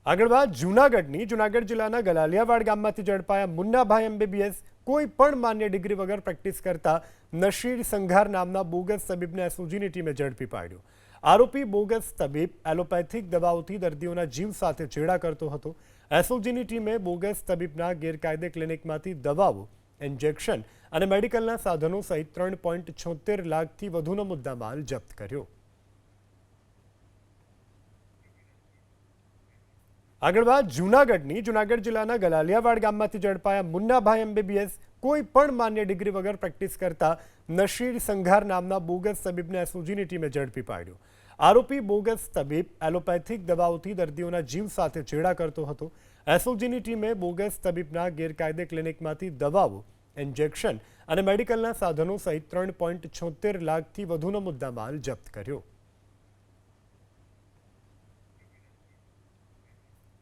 આગળ વાત જૂનાગઢ જિલ્લાના ગલાલિયાવાડ ગામમાંથી ઝડપાયા મુન્નાભાઈ એમબીબીએસ કોઈ પણ માન્ય ડિગ્રી વગર પ્રેક્ટિસ કરતા નશીર સંઘાર નામના બોગસ તબીબને એસઓજીની ટીમે ઝડપી પાડ્યો। આરોપી બોગસ તબીબ એલોપેથિક દવાઓથી દર્દીઓના જીવ સાથે ચેડા કરતો હતો। એસઓજીની ટીમે બોગસ તબીબના ગેરકાયદે ક્લિનિકમાંથી દવાઓ, ઇન્જેક્શન અને મેડિકલના સાધનો સહિત 3.76 લાખથી વધુનો મુદ્દામાલ જપ્ત કર્યો। આગળ વાત જૂનાગઢ જિલ્લાના ગલાલિયાવાડ ગામમાંથી ઝડપાયા મુન્નાભાઈ એમબીબીએસ કોઈ પણ માન્ય ડિગ્રી વગર પ્રેક્ટિસ કરતા નશીર સંઘાર નામના બોગસ તબીબને એસઓજીની ટીમે ઝડપી પાડ્યો। આરોપી બોગસ તબીબ એલોપેથિક દવાઓથી દર્દીઓના જીવ સાથે ચેડા કરતો હતો। એસઓજીની ટીમે બોગસ તબીબના ગેરકાયદે ક્લિનિકમાંથી દવાઓ, ઇન્જેક્શન અને મેડિકલના સાધનો સહિત 3.76 લાખથી વધુનો મુદ્દામાલ જપ્ત કર્યો।